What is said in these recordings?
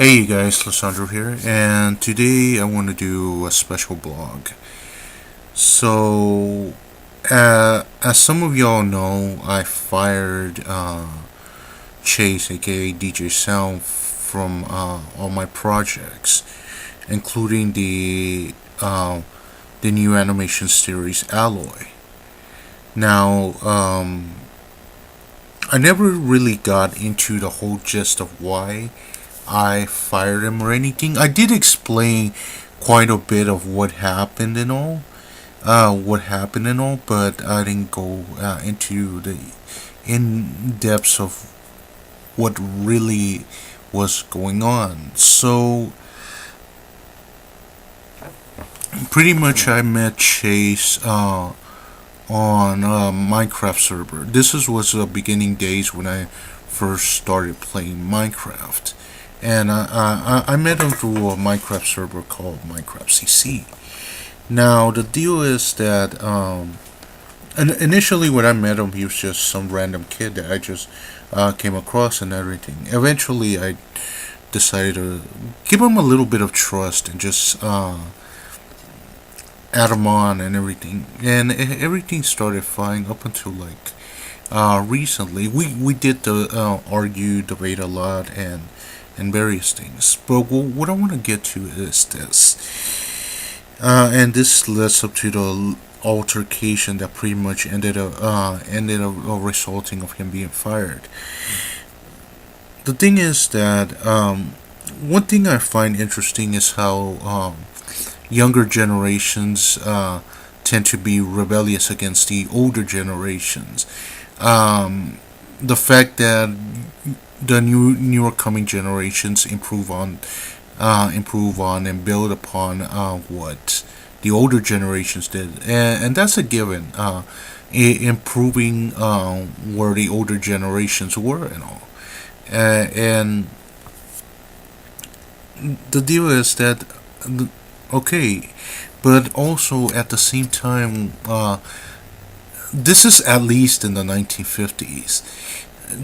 Hey you guys, Lissandro here, and today I want to do a special blog. So, as some of y'all know, I fired Chase, aka DJ Sound, from all my projects, including the new animation series Alloy. Now, I never really got into the whole gist of why I fired him or anything. I did explain quite a bit of what happened and all, but I didn't go into the in depths of what really was going on. So pretty much, I met Chase on a Minecraft server. Was the beginning days when I first started playing Minecraft, and I met him through a Minecraft server called Minecraft CC. Now the deal is that initially when I met him, he was just some random kid that I just came across and everything. Eventually, I decided to give him a little bit of trust and just add him on and everything, and everything started fine up until like recently. We did argue, debate a lot, and various things. But what I want to get to is this, and this leads up to the altercation that pretty much ended up resulting of him being fired. The thing is that one thing I find interesting is how younger generations tend to be rebellious against the older generations. The fact that the newer coming generations improve on and build upon what the older generations did, and that's a given. Improving where the older generations were and all, and the deal is that okay, but also at the same time, this is at least in the 1950s.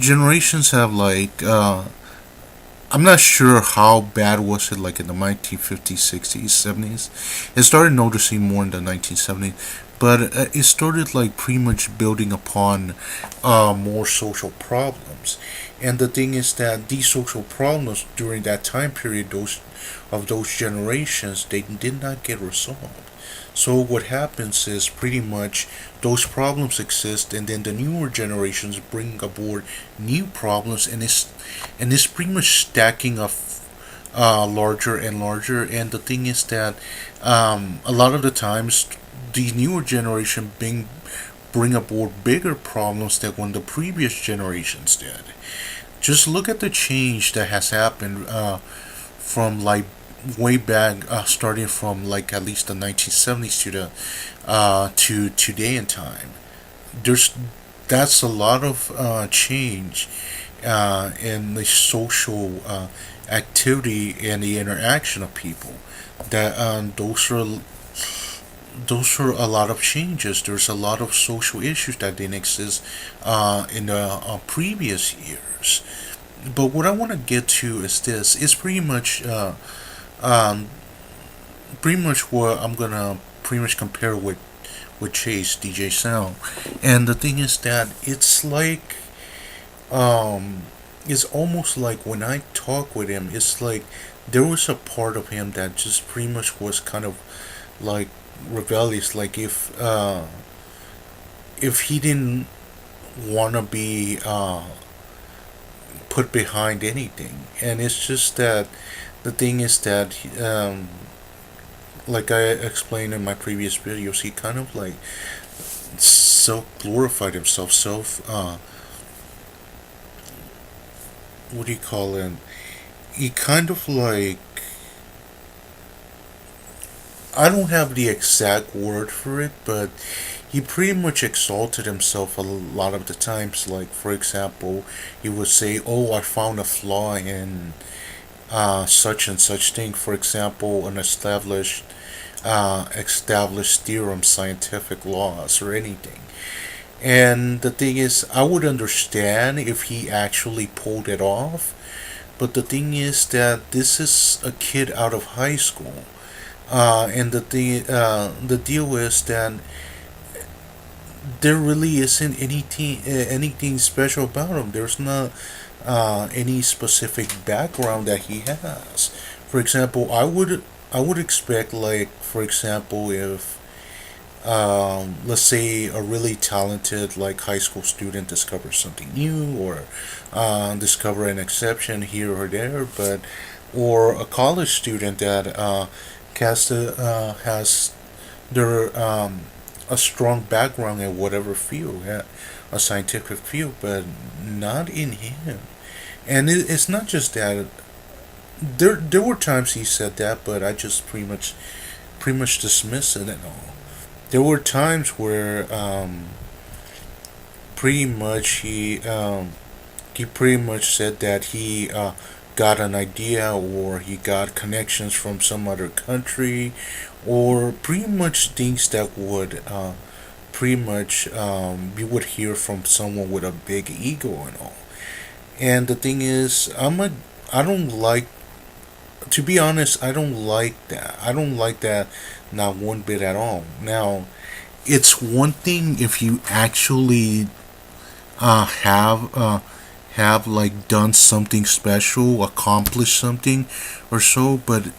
Generations have like I'm not sure how bad was it like in the 1950s, 60s, 70s. It started noticing more in the 1970s, but it started like pretty much building upon more social problems. And the thing is that these social problems during that time period, those generations, they did not get resolved. So what happens is pretty much those problems exist, and then the newer generations bring aboard new problems, and it's pretty much stacking up larger and larger. And the thing is that a lot of the times the newer generation bring aboard bigger problems than when the previous generations did. Just look at the change that has happened from like way back, starting from like at least the 1970s to the to today in time. There's That's a lot of change in the social activity and the interaction of people. That those are a lot of changes. There's a lot of social issues that didn't exist in the previous years. But what I want to get to is this. It's um, pretty much what I'm gonna pretty much compare with Chase DJ Sound. And the thing is that um, it's almost like when I talk with him, it's like there was a part of him that just pretty much was kind of like rebellious. Like if he didn't want to be put behind anything. And it's just that the thing is that like I explained in my previous videos, he kind of like self glorified himself, self what do you call it? He kind of like, I don't have the exact word for it, but he pretty much exalted himself a lot of the times. Like for example, he would say, "Oh, I found a flaw in such and such thing." For example, an established theorem, scientific laws, or anything. And the thing is, I would understand if he actually pulled it off, But the thing is that this is a kid out of high school, and the deal is that there really isn't anything special about him. There's not any specific background that he has. For example, I would expect, like, for example, if let's say a really talented, like, high school student discovers something new, or discover an exception here or there, but or a college student that has their a strong background in whatever field, yeah, a scientific field, but not in him. And it's not just that. There were times he said that, but I just pretty much dismissed it and all. There were times where pretty much he pretty much said that he got an idea, or he got connections from some other country, or pretty much things that would pretty much you would hear from someone with a big ego and all. And the thing is, I don't like, to be honest, I don't like that. I don't like that, not one bit at all. Now, it's one thing if you actually have like done something special, accomplished something or so, but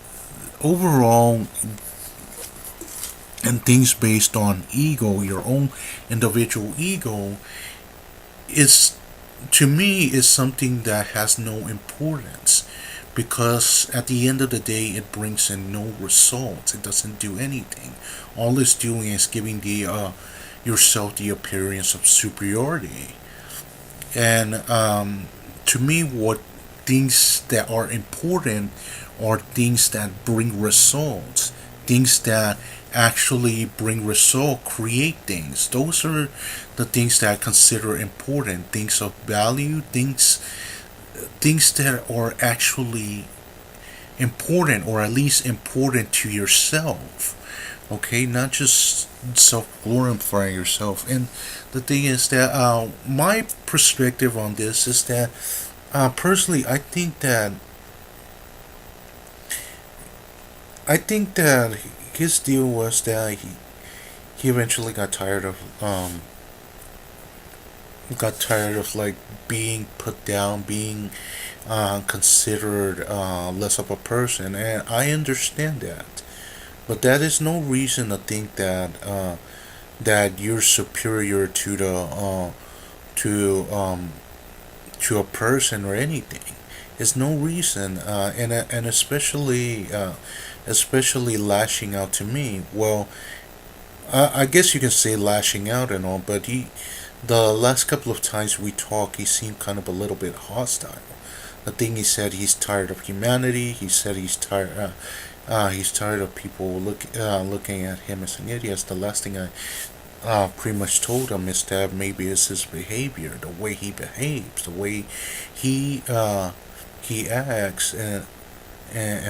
overall, and things based on ego, your own individual ego, is, to me, is something that has no importance, because at the end of the day it brings in no results. It doesn't do anything. All it's doing is giving the yourself the appearance of superiority. And to me, what things that are important are things that bring results, things that actually bring result, create things. Those are the things that I consider important, things of value, things that are actually important, or at least important to yourself. Okay, not just self glorifying yourself. And the thing is that my perspective on this is that personally, I think that his deal was that he eventually got tired of like being put down, being considered less of a person, and I understand that. But that is no reason to think that you're superior to to a person or anything. It's no reason, and especially lashing out to me. Well, I guess you can say lashing out and all, but the last couple of times we talked, he seemed kind of a little bit hostile. The thing he said, he's tired of humanity. He said he's tired of people looking at him as an idiot. The last thing I pretty much told him is that maybe it's his behavior, the way he behaves, the way he he acts in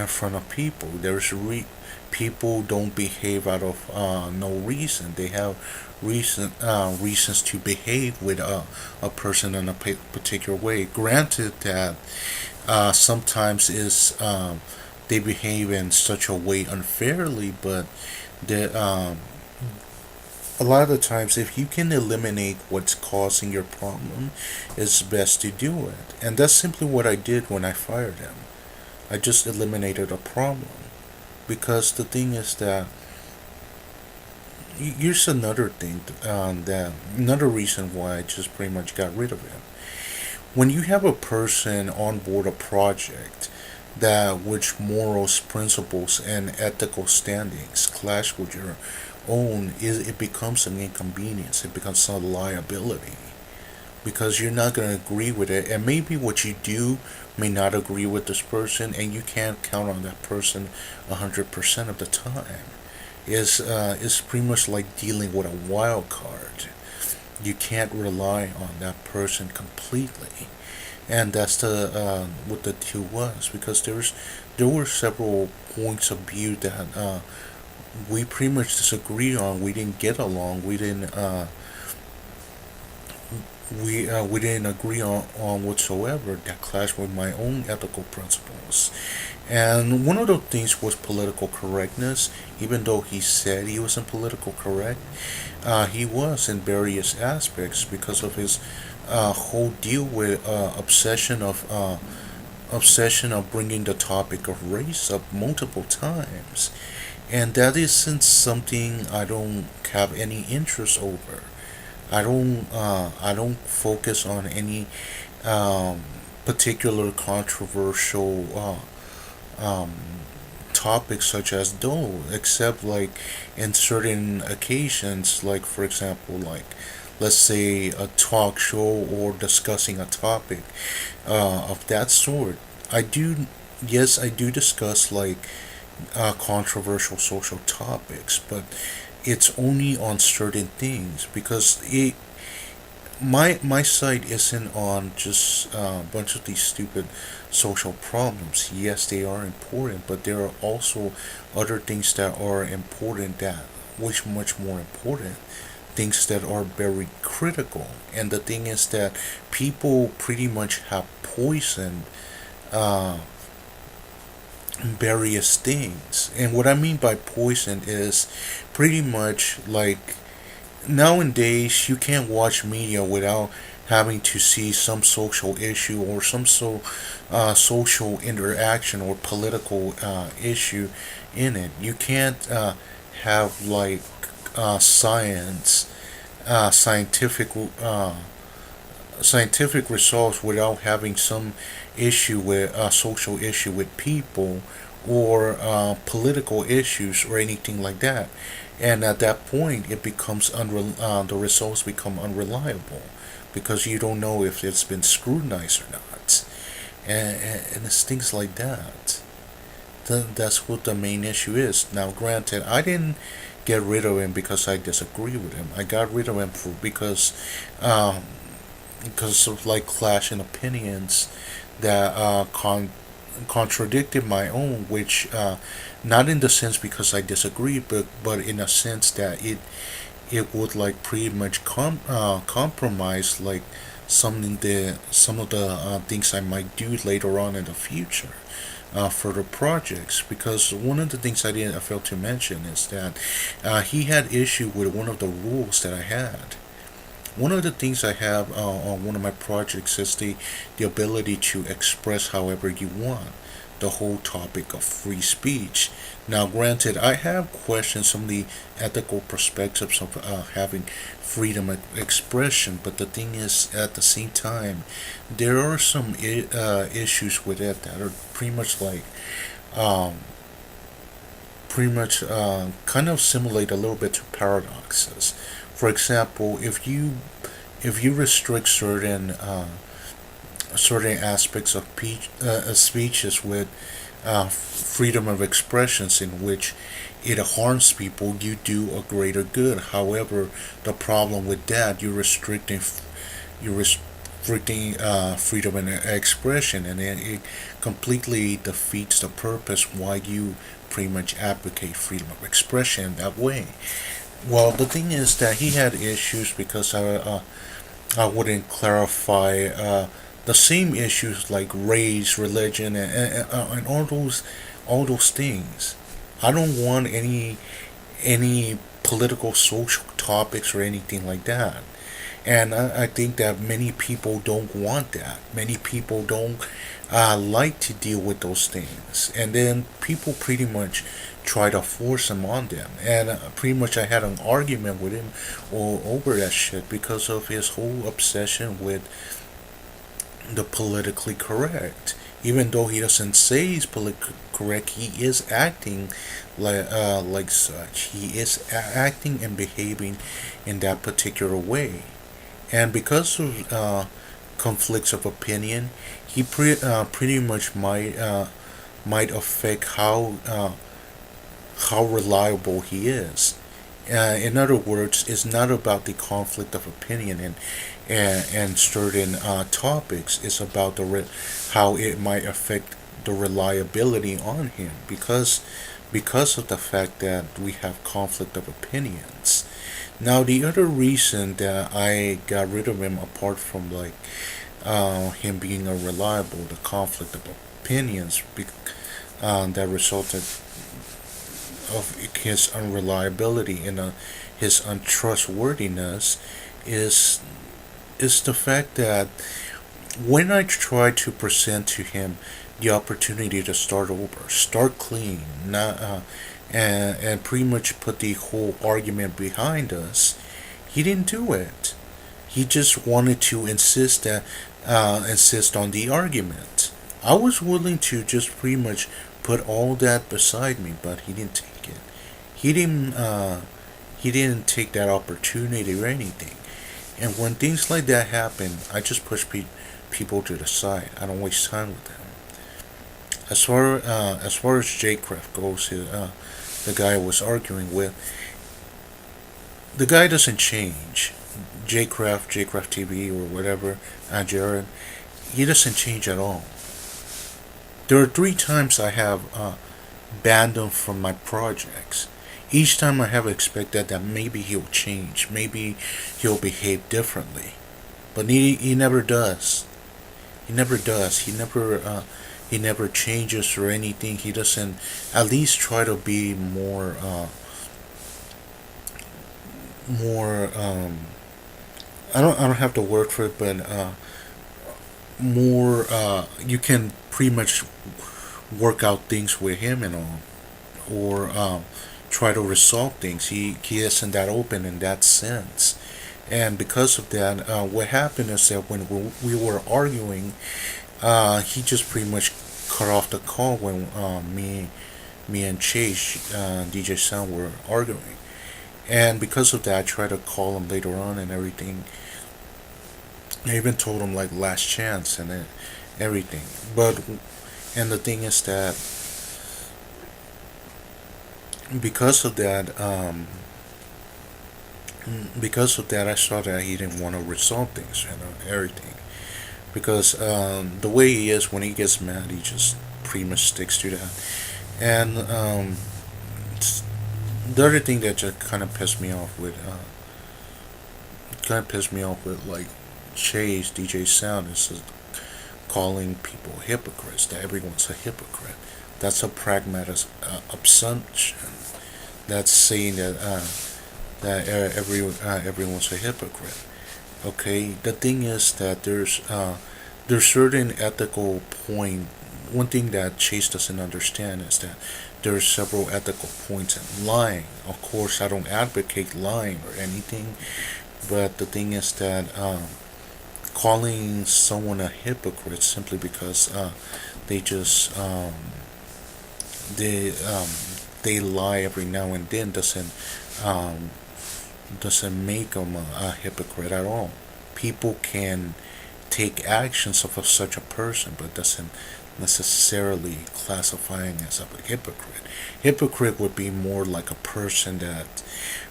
front of people. People don't behave out of no reason. They have reasons to behave with a person in a particular way. Granted that sometimes is they behave in such a way unfairly, but the a lot of the times, if you can eliminate what's causing your problem, it's best to do it. And that's simply what I did when I fired him. I just eliminated a problem. Because the thing is that, here's another thing, that another reason why I just pretty much got rid of him. When you have a person on board a project that which morals, principles, and ethical standings clash with your own, it becomes an inconvenience. It becomes a liability, because you're not going to agree with it, and maybe what you do may not agree with this person, and you can't count on that person 100% of the time. Is pretty much like dealing with a wild card. You can't rely on that person completely, and that's what the deal was, because there were several points of view that we pretty much disagreed on. We didn't get along. we didn't agree on whatsoever that clashed with my own ethical principles. And one of the things was political correctness. Even though he said he wasn't political correct, he was in various aspects because of his whole deal with obsession of bringing the topic of race up multiple times, and that isn't something I don't have any interest over. I don't focus on any um, particular controversial um, topics such as those, except like in certain occasions, like for example, like let's say a talk show or discussing a topic of that sort. I do, yes, I do discuss like controversial social topics, but it's only on certain things because my site isn't on just a bunch of these stupid social problems. Yes, they are important, but there are also other things that are important, that which much more important, things that are very critical. And the thing is that people pretty much have poisoned uh, various things. And what I mean by poison is pretty much like nowadays you can't watch media without having to see some social issue or some social interaction or political issue in it. You can't have like science, scientific scientific results without having some issue with a social issue with people or political issues or anything like that. And at that point, the results become unreliable because you don't know if it's been scrutinized or not, and it's things like that. That's what the main issue is. Now, granted, I didn't get rid of him because I disagree with him. I got rid of him um, because of like clashing opinions that contradicted my own, which not in the sense because I disagree, but in a sense that it would like pretty much compromise like some of the things I might do later on in the future. For the projects, because one of the things I failed to mention is that he had issue with one of the rules that I had. One of the things I have on one of my projects is the ability to express however you want, the whole topic of free speech. Now, granted, I have questioned some of the ethical perspectives of having freedom of expression, but the thing is, at the same time, there are some issues with it that are um, pretty much kind of simulate a little bit to paradoxes. For example, if you restrict certain aspects of speeches with freedom of expressions in which it harms people, you do a greater good. However, the problem with that, you're restricting freedom of expression, and it completely defeats the purpose why you pretty much advocate freedom of expression that way. Well, the thing is that he had issues because I wouldn't clarify the same issues like race, religion, and all those things. I don't want any political social topics or anything like that. And I think that many people don't want that. Many people don't like to deal with those things. And then people pretty much try to force him on them. And pretty much I had an argument with him over that shit because of his whole obsession with the politically correct. Even though he doesn't say he's politically correct, he is acting like such. He is acting and behaving in that particular way. And because of conflicts of opinion, he pretty much might affect how reliable he is. In other words, it's not about the conflict of opinion and certain topics. It's about how it might affect the reliability on him because of the fact that we have conflict of opinions. Now the other reason that I got rid of him, apart from like him being unreliable, the conflict of opinions that resulted of his unreliability and his untrustworthiness, is the fact that when I try to present to him the opportunity to start over, start clean, not and pretty much put the whole argument behind us, he didn't do it. He just wanted to insist on the argument. I was willing to just pretty much put all that beside me, but he didn't take it. He didn't. He didn't take that opportunity or anything. And when things like that happen, I just push people to the side. I don't waste time with them. As far as J Craft goes, the guy I was arguing with, the guy doesn't change. J Craft TV or whatever, Jared, he doesn't change at all. There are three times I have banned him from my projects. Each time I have expected that maybe he'll change, maybe he'll behave differently, but he never does. He never does. He never changes or anything. He doesn't at least try to be more. I don't have the word for it, but more. You can pretty much work out things with him and all, or try to resolve things. He isn't that open in that sense. And because of that, what happened is that when we were arguing, he just pretty much cut off the call when me and Chase, DJ Sound, were arguing. And because of that, I tried to call him later on and everything. I even told him like last chance and everything. But and the thing is that because of that, I saw that he didn't want to resolve things and everything. Because the way he is, when he gets mad, he just pretty much sticks to that. And the other thing that just kind of pissed me off with like Chase, DJ Sound, is calling people hypocrites. That everyone's a hypocrite. That's a pragmatic assumption. That's saying that everyone's a hypocrite. Okay, the thing is that there's certain ethical point. One thing that Chase doesn't understand is that there are several ethical points in lying. Of course, I don't advocate lying or anything, but the thing is that calling someone a hypocrite simply because they just they um, they lie every now and then um, doesn't make them a hypocrite at all. People can take actions of such a person, but doesn't necessarily classifying as a hypocrite. Hypocrite would be more like a person that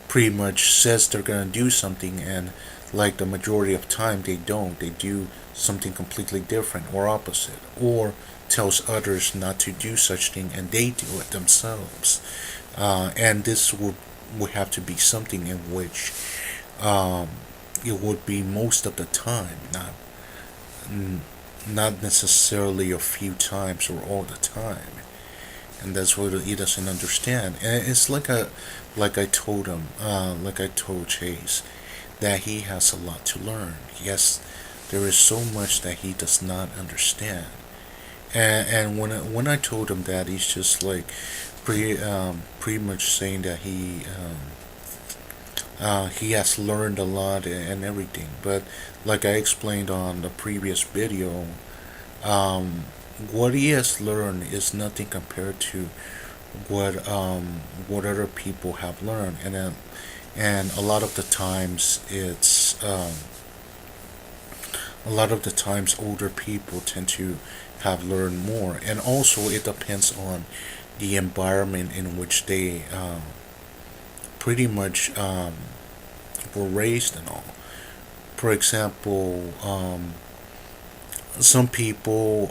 pretty much says they're gonna do something, and like the majority of time they don't. They do something completely different or opposite, or tells others not to do such thing and they do it themselves. And this would have to be something in which um, it would be most of the time, not necessarily a few times or all the time. And that's what he doesn't understand. And it's like I told him, like I told Chase, that he has a lot to learn. Yes, there is so much that he does not understand. And when I told him that, he's just like pretty much saying that he has learned a lot and everything. But like I explained on the previous video, um, what he has learned is nothing compared to what other people have learned, and a lot of the times older people tend to have learned more, and also it depends on the environment in which they pretty much were raised and all. For example, some people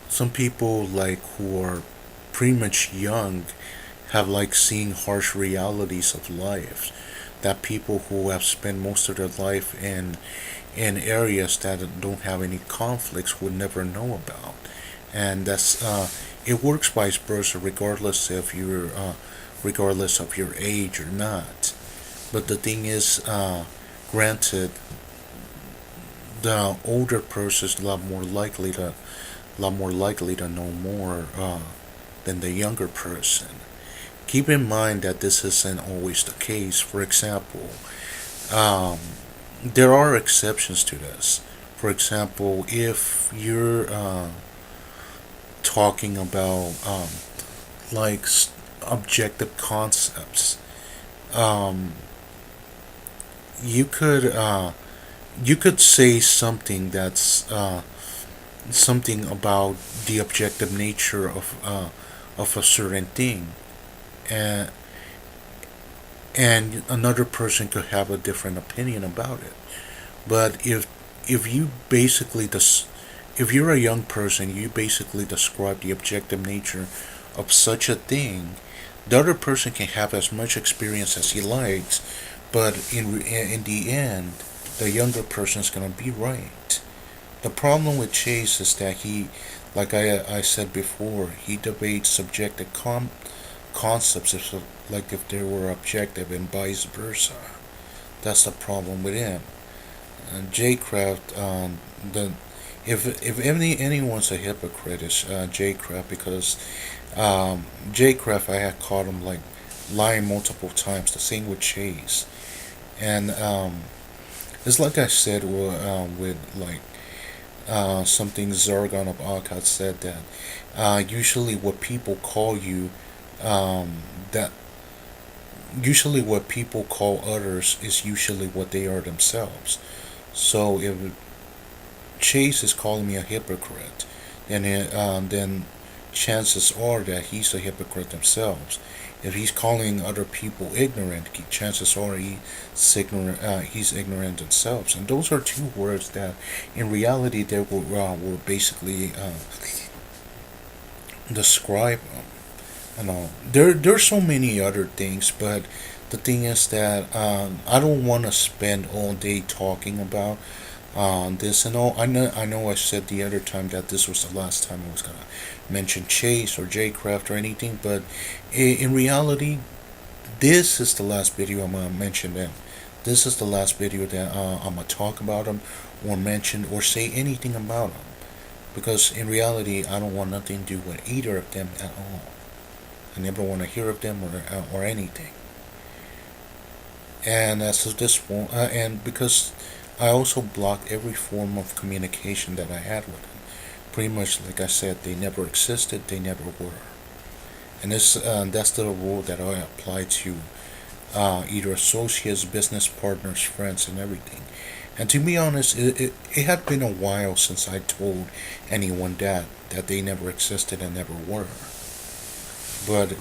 some people like who are pretty much young have like seen harsh realities of life that people who have spent most of their life in areas that don't have any conflicts would never know about. And that's it works vice versa, regardless of your age or not. But the thing is, granted, the older person is a lot more likely to know more than the younger person. Keep in mind that this isn't always the case. For example, um, there are exceptions to this. For example, if you're talking about like objective concepts, um, you could you could say something that's something about the objective nature of a certain thing, and another person could have a different opinion about it. But if you basically if you're a young person, you basically describe the objective nature of such a thing. The other person can have as much experience as he likes, but in the end, the younger person is gonna be right. The problem with Chase is that like I said before, he debates subjective concepts like if they were objective and vice versa. That's the problem with him. And J Craft, the if anyone's a hypocrite, it's J Craft, because J Craft, I had caught him like lying multiple times. The same with Chase, and it's like I said with like something Zargon of Akkad said, that usually what people call you, that usually what people call others is usually what they are themselves. So if Chase is calling me a hypocrite, then chances are that he's a hypocrite himself. If he's calling other people ignorant, chances are he's ignorant himself. And those are two words that, in reality, they will basically describe him. You know, there's so many other things, but the thing is that I don't want to spend all day talking about this and all. I know I said the other time that this was the last time I was gonna mention Chase or J Craft or anything, but in reality, this is the last video I'm gonna mention them. This is the last video that I'm gonna talk about them or mention or say anything about them, because in reality, I don't want nothing to do with either of them at all. I never want to hear of them or anything. And as of this point, and because I also blocked every form of communication that I had with them. Pretty much, like I said, they never existed, they never were. And that's the rule that I apply to either associates, business partners, friends, and everything. And to be honest, it had been a while since I told anyone that they never existed and never were. But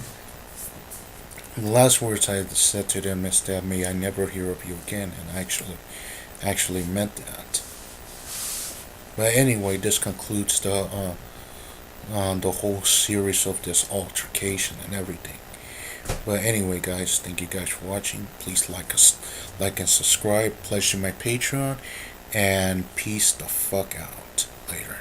the last words I said to them is that may I never hear of you again, and I actually meant that. But anyway, this concludes the whole series of this altercation and everything. But anyway, guys, thank you guys for watching. Please like and subscribe. Pledge to my Patreon, and peace the fuck out. Later.